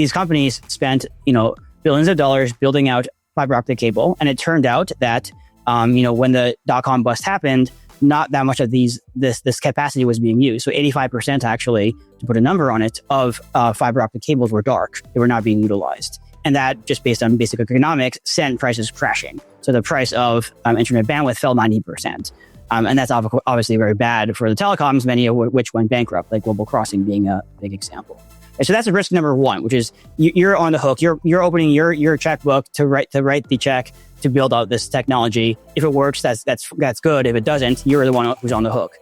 these companies spent, billions of dollars building out fiber optic cable. And it turned out that, when the dot-com bust happened, not that much of this capacity was being used. So 85% actually, to put a number on it, of fiber optic cables were dark. They were not being utilized. And that, just based on basic economics, sent prices crashing. So the price of internet bandwidth fell 90%. And that's obviously very bad for the telecoms, many of which went bankrupt, like Global Crossing being a big example. And so that's risk number one, which is you're on the hook. You're opening your checkbook to write the check to build out this technology. If it works, that's good. If it doesn't, you're the one who's on the hook.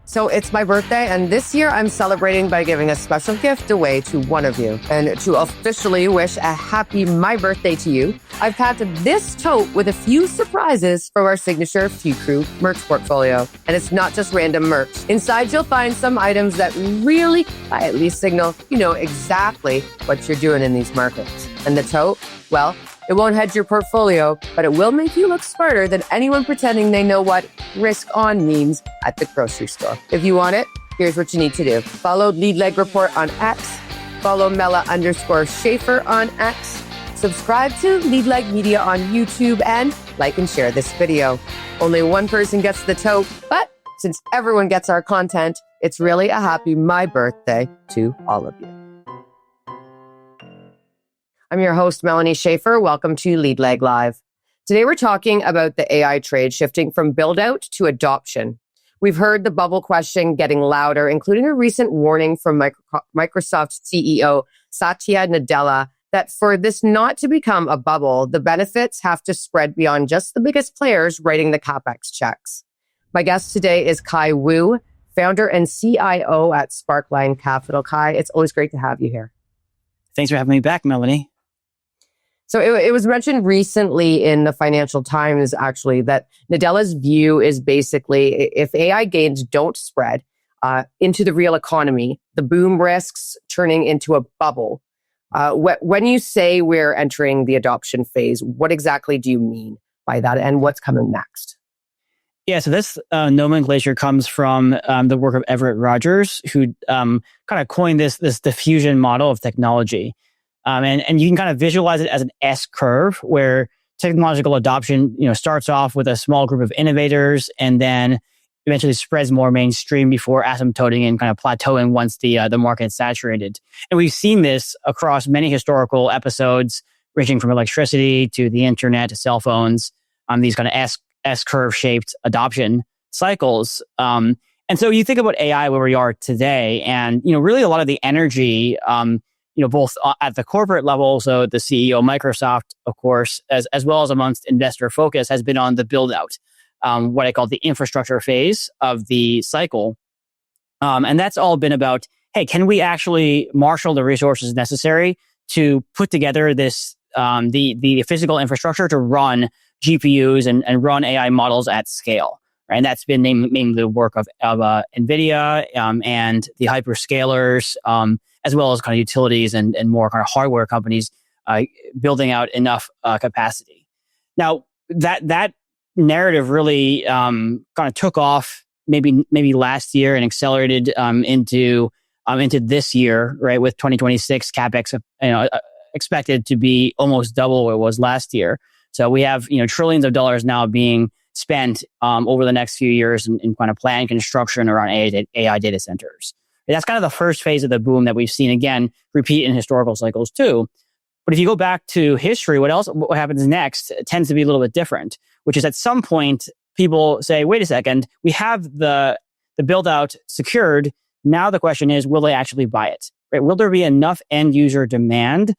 So it's my birthday, and this year I'm celebrating by giving a special gift away to one of you. And to officially wish a happy my birthday to you, I've packed this tote with a few surprises from our signature Few Crew merch portfolio. And it's not just random merch. Inside, you'll find some items that really quietly signal you know exactly what you're doing in these markets. And the tote, well, it won't hedge your portfolio, but it will make you look smarter than anyone pretending they know what risk on means at the grocery store. If you want it, here's what you need to do. Follow Lead Leg Report on X. Follow Mela_Schaefer on X. Subscribe to Lead Leg Media on YouTube and like and share this video. Only one person gets the tote, but since everyone gets our content, it's really a happy my birthday to all of you. I'm your host, Melanie Schaefer. Welcome to Lead Leg Live. Today, we're talking about the AI trade shifting from build-out to adoption. We've heard the bubble question getting louder, including a recent warning from Microsoft CEO Satya Nadella that for this not to become a bubble, the benefits have to spread beyond just the biggest players writing the CapEx checks. My guest today is Kai Wu, founder and CIO at Sparkline Capital. Kai, it's always great to have you here. Thanks for having me back, Melanie. So it was mentioned recently in the Financial Times, actually, that Nadella's view is basically if AI gains don't spread into the real economy, the boom risks turning into a bubble. When you say we're entering the adoption phase, what exactly do you mean by that, and what's coming next? Yeah, so this nomenclature comes from the work of Everett Rogers, who kind of coined this diffusion model of technology. And you can kind of visualize it as an S curve where technological adoption, starts off with a small group of innovators and then eventually spreads more mainstream before asymptoting and kind of plateauing once the market's saturated. And we've seen this across many historical episodes, ranging from electricity to the internet to cell phones, these kind of S curve shaped adoption cycles. And so you think about AI where we are today, and really a lot of the energy, both at the corporate level, so the CEO of Microsoft, of course, as well as amongst investor focus, has been on the build out, what I call the infrastructure phase of the cycle. And that's all been about, hey, can we actually marshal the resources necessary to put together this, the physical infrastructure to run GPUs and run AI models at scale? Right? And that's been mainly the work of NVIDIA and the hyperscalers, as well as kind of utilities and more kind of hardware companies building out enough capacity. Now, that narrative really kind of took off maybe last year and accelerated into this year, right? With 2026 CapEx, expected to be almost double what it was last year. So we have trillions of dollars now being spent over the next few years in kind of planned construction around AI data centers. That's kind of the first phase of the boom that we've seen, again, repeat in historical cycles too. But if you go back to history, what happens next tends to be a little bit different, which is at some point, people say, wait a second, we have the build out secured. Now the question is, will they actually buy it? Right? Will there be enough end user demand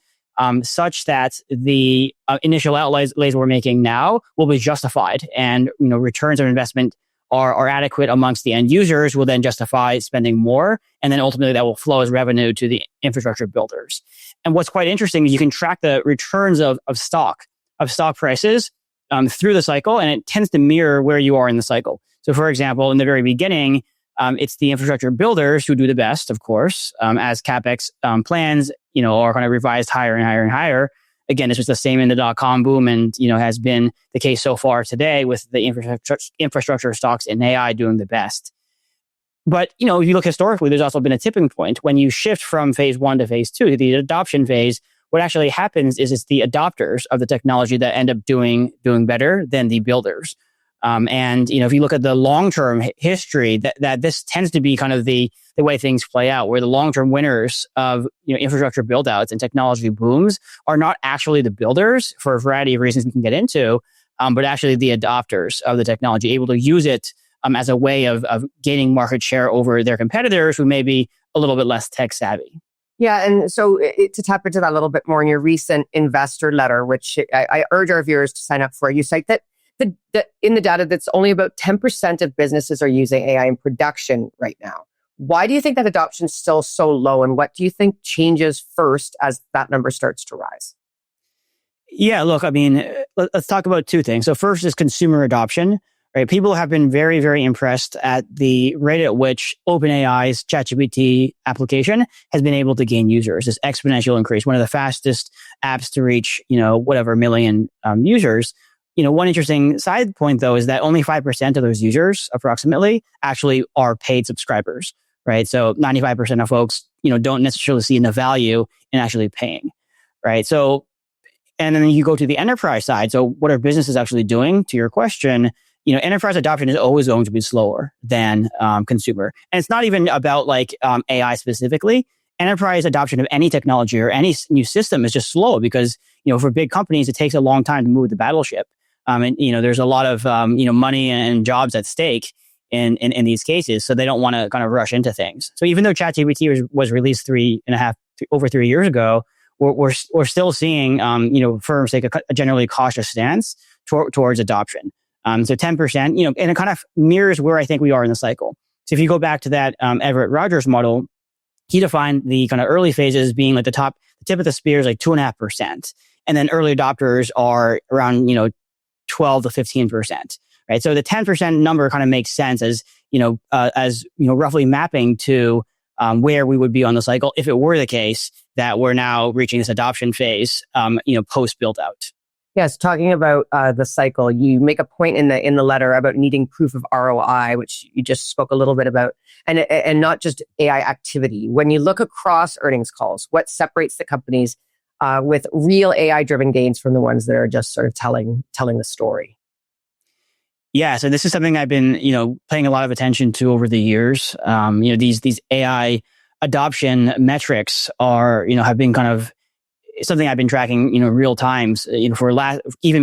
such that the initial outlays we're making now will be justified, and returns on investment are adequate amongst the end users, will then justify spending more, and then ultimately that will flow as revenue to the infrastructure builders. And what's quite interesting is you can track the returns of stock prices through the cycle, and it tends to mirror where you are in the cycle. So for example, in the very beginning, it's the infrastructure builders who do the best, of course, as CapEx plans, are kind of revised higher and higher and higher. Again, this was the same in the dot-com boom and, has been the case so far today with the infrastructure stocks and AI doing the best. But, if you look historically, there's also been a tipping point. When you shift from phase 1 to phase 2, the adoption phase, what actually happens is it's the adopters of the technology that end up doing better than the builders. And, if you look at the long-term history, that this tends to be kind of the way things play out, where the long-term winners of, infrastructure build-outs and technology booms are not actually the builders for a variety of reasons we can get into, but actually the adopters of the technology, able to use it as a way of gaining market share over their competitors who may be a little bit less tech savvy. Yeah. And so to tap into that a little bit more, in your recent investor letter, which I urge our viewers to sign up for, you cite that in the data that's only about 10% of businesses are using AI in production right now. Why do you think that adoption is still so low? And what do you think changes first as that number starts to rise? Yeah, look, I mean, let's talk about two things. So first is consumer adoption. Right? People have been very, very impressed at the rate at which OpenAI's ChatGPT application has been able to gain users. This exponential increase, one of the fastest apps to reach, whatever million users. One interesting side point, though, is that only 5% of those users, approximately, actually are paid subscribers, right? So 95% of folks, don't necessarily see the value in actually paying, right? So, and then you go to the enterprise side. So what are businesses actually doing? To your question, enterprise adoption is always going to be slower than consumer. And it's not even about AI specifically. Enterprise adoption of any technology or any new system is just slow because, for big companies, it takes a long time to move the battleship. And, there's a lot of, money and jobs at stake in these cases. So they don't want to kind of rush into things. So even though ChatGPT was released over 3 years ago, we're still seeing, firms take a generally cautious stance towards adoption. So 10%, and it kind of mirrors where I think we are in the cycle. So if you go back to that Everett Rogers model, he defined the kind of early phases being the tip of the spear is 2.5%. And then early adopters are around, 12 to 15%, right? So the 10% number kind of makes sense as roughly mapping to where we would be on the cycle if it were the case that we're now reaching this adoption phase, post build out. Yes, talking about the cycle, you make a point in the letter about needing proof of ROI, which you just spoke a little bit about, and not just AI activity. When you look across earnings calls, what separates the companies with real AI-driven gains from the ones that are just sort of telling the story? Yeah, so this is something I've been paying a lot of attention to over the years. These AI adoption metrics are have been kind of something I've been tracking, real times, even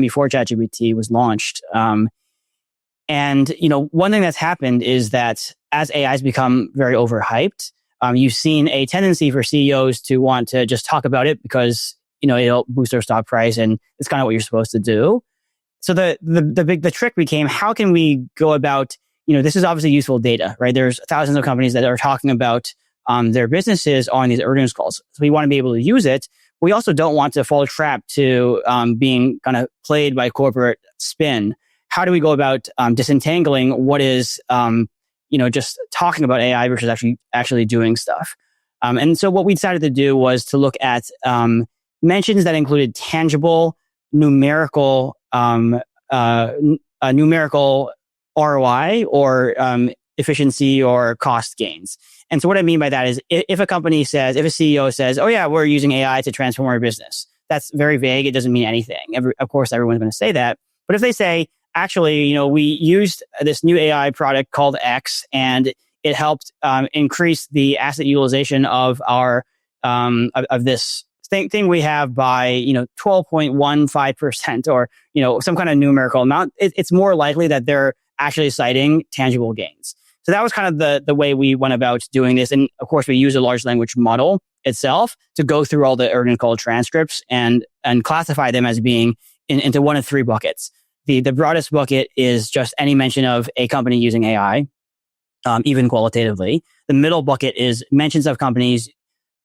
before ChatGPT was launched. And one thing that's happened is that as AI has become very overhyped, you've seen a tendency for CEOs to want to just talk about it because, it'll boost their stock price and it's kind of what you're supposed to do. So the trick became, how can we go about, this is obviously useful data, right? There's thousands of companies that are talking about their businesses on these earnings calls. So we want to be able to use it. We also don't want to fall trap to being kind of played by corporate spin. How do we go about disentangling what is, just talking about AI versus actually doing stuff? And so what we decided to do was to look at mentions that included tangible, numerical ROI or efficiency or cost gains. And so what I mean by that is if a CEO says, oh yeah, we're using AI to transform our business, that's very vague. It doesn't mean anything. Of course, everyone's going to say that. But if they say, actually, we used this new AI product called X and it helped increase the asset utilization of our, of this thing we have by, 12.15% or, some kind of numerical amount, it's more likely that they're actually citing tangible gains. So that was kind of the way we went about doing this. And of course, we use a large language model itself to go through all the earnings call transcripts and classify them as being into one of three buckets. The broadest bucket is just any mention of a company using AI, even qualitatively. The middle bucket is mentions of companies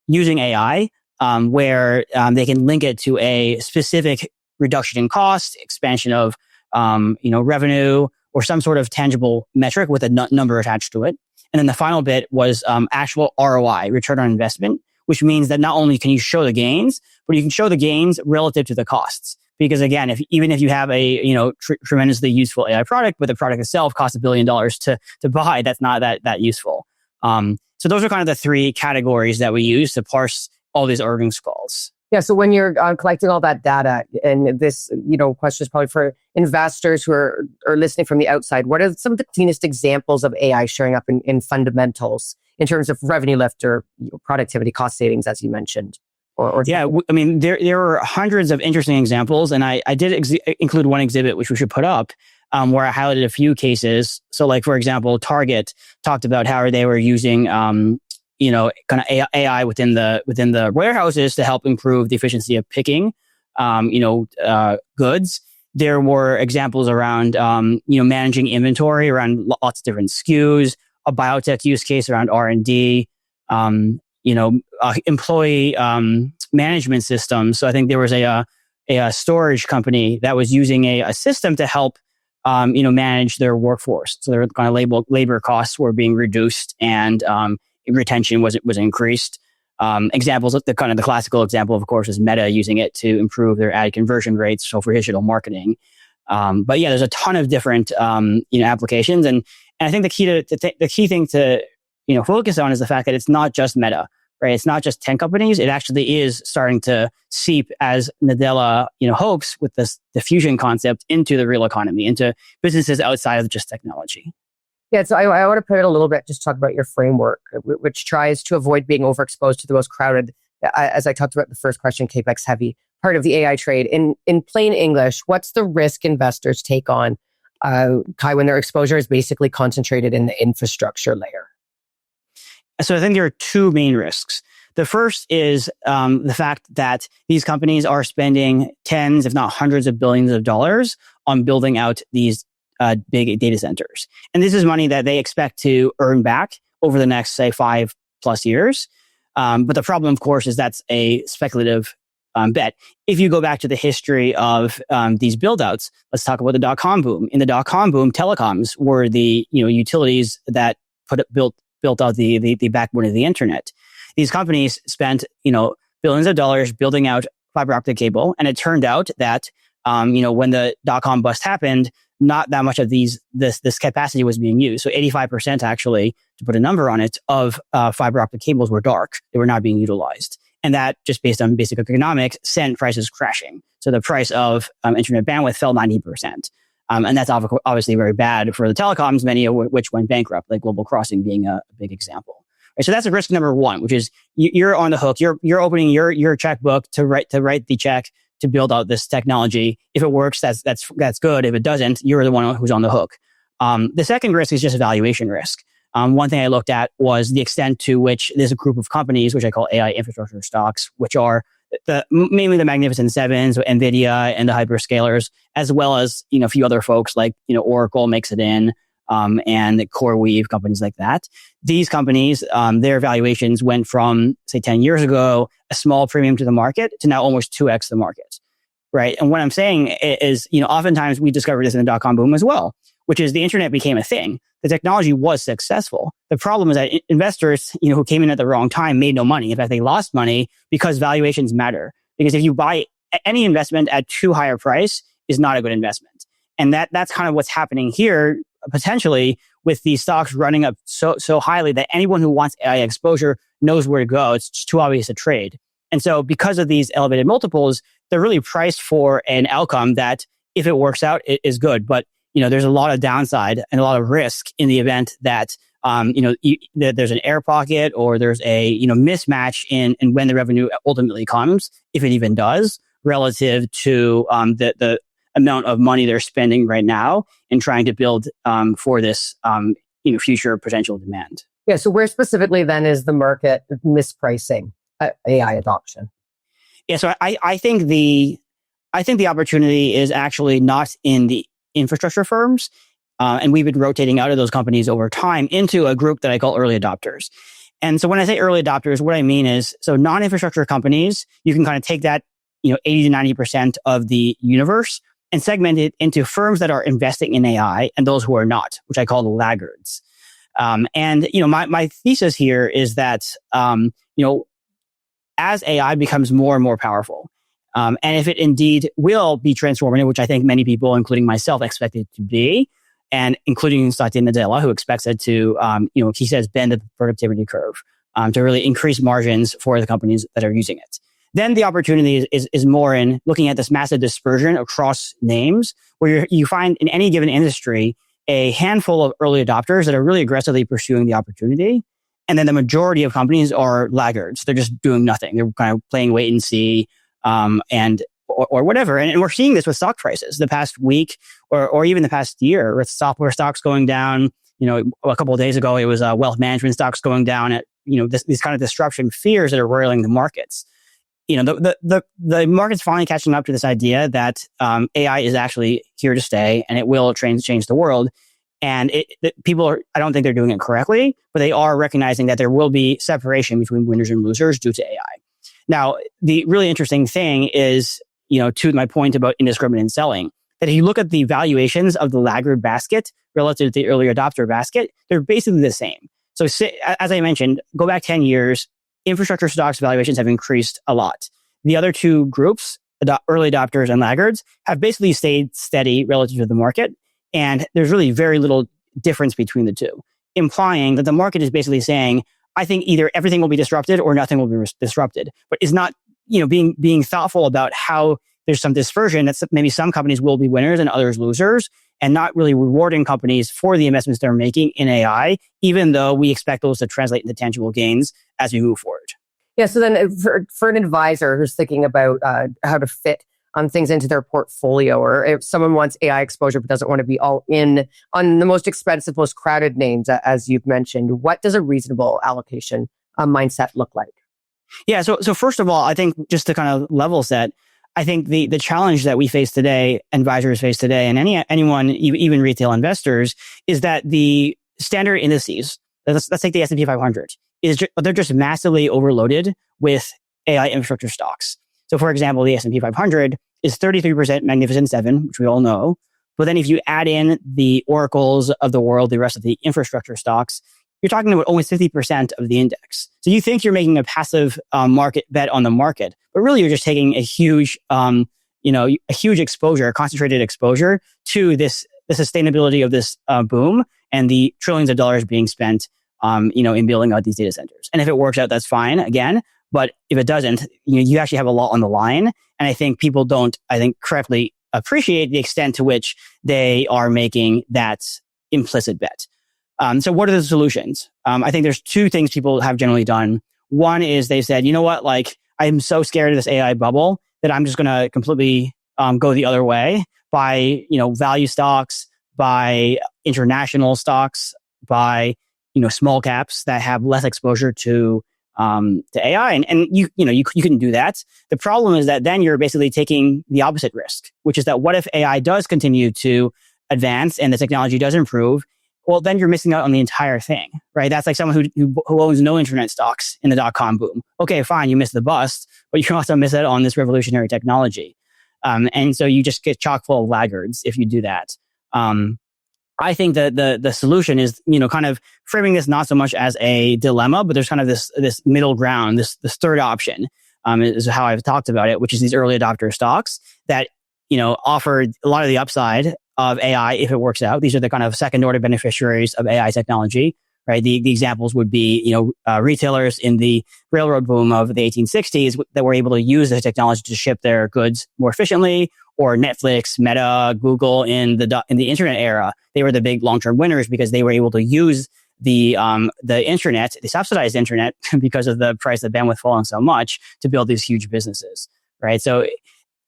using AI, where they can link it to a specific reduction in cost, expansion of revenue, or some sort of tangible metric with a number attached to it. And then the final bit was actual ROI, return on investment, which means that not only can you show the gains, but you can show the gains relative to the costs. Because again, even if you have a tremendously useful AI product, but the product itself costs $1 billion to buy, that's not that useful. So those are kind of the three categories that we use to parse all these earnings calls. Yeah. So when you're collecting all that data, and this, question is probably for investors who are listening from the outside, what are some of the cleanest examples of AI showing up in fundamentals in terms of revenue lift or productivity, cost savings, as you mentioned? I mean, there are hundreds of interesting examples, and I did include one exhibit, which we should put up, where I highlighted a few cases. So like, for example, Target talked about how they were using, kind of AI within the warehouses to help improve the efficiency of picking, goods. There were examples around, managing inventory around lots of different SKUs, a biotech use case around R&D, employee management system. So I think there was a storage company that was using a system to help manage their workforce. So their kind of labor costs were being reduced and retention was increased. Examples of the classical example, of course, is Meta using it to improve their ad conversion rates. So for digital marketing. But yeah, there's a ton of different applications, and I think the key thing to focus on is the fact that it's not just Meta. Right, it's not just 10 companies. It actually is starting to seep, as Nadella, hopes, with this diffusion concept into the real economy, into businesses outside of just technology. Yeah, so I want to pivot a little bit, just talk about your framework, which tries to avoid being overexposed to the most crowded, as I talked about in the first question, CapEx heavy part of the AI trade. In plain English, what's the risk investors take on, Kai, when their exposure is basically concentrated in the infrastructure layer? So I think there are two main risks. The first is the fact that these companies are spending tens, if not hundreds of billions of dollars on building out these big data centers. And this is money that they expect to earn back over the next, say, 5+ years. But the problem, of course, is that's a speculative bet. If you go back to the history of these buildouts, let's talk about the dot-com boom. In the dot-com boom, telecoms were the utilities that built out the backbone of the internet. These companies spent, billions of dollars building out fiber optic cable. And it turned out that, when the dot-com bust happened, not that much of this capacity was being used. So 85% actually, to put a number on it, of fiber optic cables were dark. They were not being utilized. And that, just based on basic economics, sent prices crashing. So the price of internet bandwidth fell 90%. And that's obviously very bad for the telecoms, many of which went bankrupt, like Global Crossing being a big example. Right, so that's risk number one, which is you're on the hook. You're opening your checkbook to write the check to build out this technology. If it works, that's good. If it doesn't, you're the one who's on the hook. The second risk is just valuation risk. One thing I looked at was the extent to which there's a group of companies, which I call AI infrastructure stocks, which are mainly the Magnificent Sevens, so NVIDIA and the hyperscalers, as well as a few other folks like Oracle makes it in, and CoreWeave, companies like that. These companies, their valuations went from, say, 10 years ago, a small premium to the market, to now almost 2x the market. Right, and what I'm saying is, oftentimes we discovered this in the dot-com boom as well, which is the internet became a thing. The technology was successful. The problem is that investors, who came in at the wrong time made no money. In fact, they lost money because valuations matter. Because if you buy any investment at too high a price is not a good investment. And that's kind of what's happening here, potentially, with these stocks running up so highly that anyone who wants AI exposure knows where to go. It's just too obvious a trade. And so because of these elevated multiples, they're really priced for an outcome that, if it works out, it is good. But there's a lot of downside and a lot of risk in the event that, that there's an air pocket or there's a, mismatch in when the revenue ultimately comes, if it even does, relative to the amount of money they're spending right now in trying to build for this, future potential demand. Yeah. So where specifically then is the market mispricing AI adoption? Yeah. So I think the opportunity is actually not in the infrastructure firms. And we've been rotating out of those companies over time into a group that I call early adopters. And so when I say early adopters, what I mean is, so non-infrastructure companies, you can kind of take that, 80 to 90% of the universe and segment it into firms that are investing in AI and those who are not, which I call the laggards. My thesis here is that, as AI becomes more and more powerful. And if it indeed will be transformative, which I think many people, including myself, expect it to be, and including Satya Nadella, who expects it to, he says, bend the productivity curve to really increase margins for the companies that are using it. Then the opportunity is more in looking at this massive dispersion across names, where you find in any given industry a handful of early adopters that are really aggressively pursuing the opportunity. And then the majority of companies are laggards. They're just doing nothing. They're kind of playing wait and see, or whatever. And we're seeing this with stock prices the past week or even the past year, with software stocks going down. A couple of days ago, it was wealth management stocks going down at, these kind of disruption fears that are roiling the markets. The market's finally catching up to this idea that AI is actually here to stay and it will change the world. And I don't think they're doing it correctly, but they are recognizing that there will be separation between winners and losers due to AI. Now, the really interesting thing is, to my point about indiscriminate selling, that if you look at the valuations of the laggard basket relative to the early adopter basket, they're basically the same. So as I mentioned, go back 10 years, infrastructure stocks valuations have increased a lot. The other two groups, early adopters and laggards, have basically stayed steady relative to the market. And there's really very little difference between the two, implying that the market is basically saying, I think either everything will be disrupted or nothing will be disrupted, but is not, being thoughtful about how there's some dispersion, that maybe some companies will be winners and others losers, and not really rewarding companies for the investments they're making in AI, even though we expect those to translate into tangible gains as we move forward. Yeah. So then for an advisor who's thinking about how to fit things into their portfolio, or if someone wants AI exposure but doesn't want to be all in on the most expensive, most crowded names, as you've mentioned, what does a reasonable allocation mindset look like? Yeah. So first of all, I think just to kind of level set, I think the challenge that we face today, advisors face today, and anyone, even retail investors, is that the standard indices, let's take the S&P 500, they're just massively overloaded with AI infrastructure stocks. So for example, the S&P 500 is 33% Magnificent Seven, which we all know. But then if you add in the Oracles of the world, the rest of the infrastructure stocks, you're talking about almost 50% of the index. So you think you're making a passive market bet on the market, but really you're just taking a huge, a huge exposure, concentrated exposure to the sustainability of this boom and the trillions of dollars being spent, in building out these data centers. And if it works out, that's fine again. But if it doesn't, you actually have a lot on the line. And I think people don't, correctly appreciate the extent to which they are making that implicit bet. So what are the solutions? I think there's two things people have generally done. One is they said, you know what, I'm so scared of this AI bubble that I'm just going to completely go the other way, buy, value stocks, buy international stocks, buy, small caps that have less exposure to AI. And you can do that. The problem is that then you're basically taking the opposite risk, which is that what if AI does continue to advance and the technology does improve? Well, then you're missing out on the entire thing, right? That's like someone who owns no internet stocks in the .com boom. Okay, fine, you missed the bust, but you also miss out on this revolutionary technology. And so you just get chock full of laggards if you do that. I think that the solution is, kind of framing this not so much as a dilemma, but there's kind of this middle ground, this third option, is how I've talked about it, which is these early adopter stocks that, offer a lot of the upside of AI if it works out. These are the kind of second order beneficiaries of AI technology, right? The examples would be, retailers in the railroad boom of the 1860s that were able to use the technology to ship their goods more efficiently, or Netflix, Meta, Google in the internet era. They were the big long-term winners because they were able to use the internet, the subsidized internet, because of the price of bandwidth falling so much, to build these huge businesses, right? So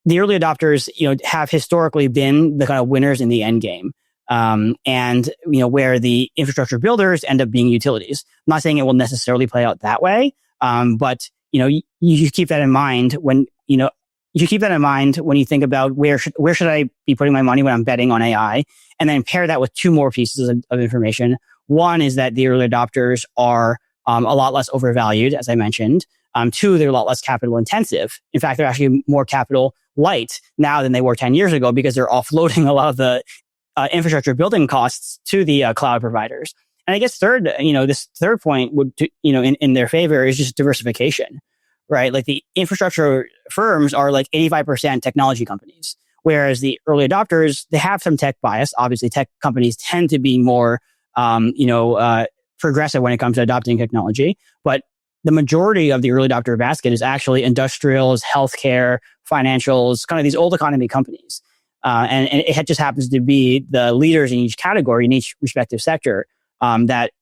the early adopters, have historically been the kind of winners in the end game. And where the infrastructure builders end up being utilities. I'm not saying it will necessarily play out that way, but you keep that in mind when you keep that in mind when you think about where should I be putting my money when I'm betting on AI, and then pair that with two more pieces of information. One is that the early adopters are a lot less overvalued, as I mentioned. Two, they're a lot less capital intensive. In fact, they're actually more capital light now than they were 10 years ago because they're offloading a lot of the infrastructure building costs to the cloud providers. And I guess third, this third point would, in their favor is just diversification, right? Like the infrastructure firms are like 85% technology companies, whereas the early adopters, they have some tech bias. Obviously, tech companies tend to be more, progressive when it comes to adopting technology. But the majority of the early adopter basket is actually industrials, healthcare, financials, kind of these old economy companies. And it just happens to be the leaders in each category, in each respective sector, that,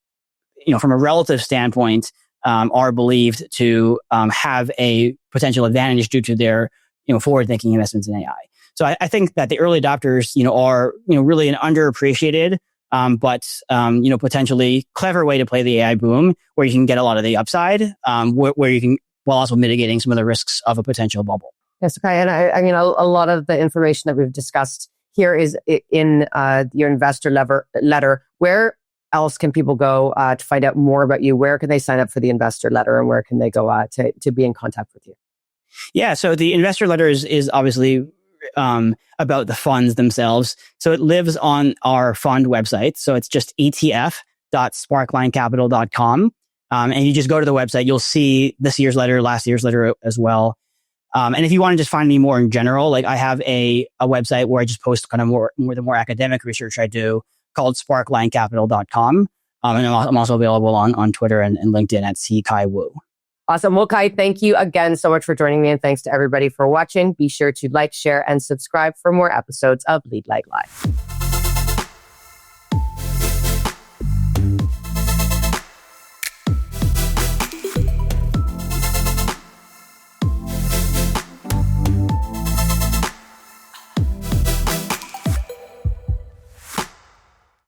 from a relative standpoint, are believed to have a potential advantage due to their, forward-thinking investments in AI. So I think that the early adopters, are, really an underappreciated, but potentially clever way to play the AI boom, where you can get a lot of the upside, where you can, while also mitigating some of the risks of a potential bubble. Yes, okay. And I mean, a lot of the information that we've discussed here is in your investor letter. Where else can people go to find out more about you? Where can they sign up for the investor letter, and where can they go to be in contact with you? Yeah, so the investor letter is obviously about the funds themselves. So it lives on our fund website. So it's just etf.sparklinecapital.com. And you just go to the website, you'll see this year's letter, last year's letter as well. And if you want to just find me more in general, like I have a website where I just post kind of more academic research I do, called sparklinecapital.com. And I'm also available on Twitter and LinkedIn at @CKaiWu. Awesome. Well, Kai, thank you again so much for joining me, and thanks to everybody for watching. Be sure to like, share, and subscribe for more episodes of Lead Like Live.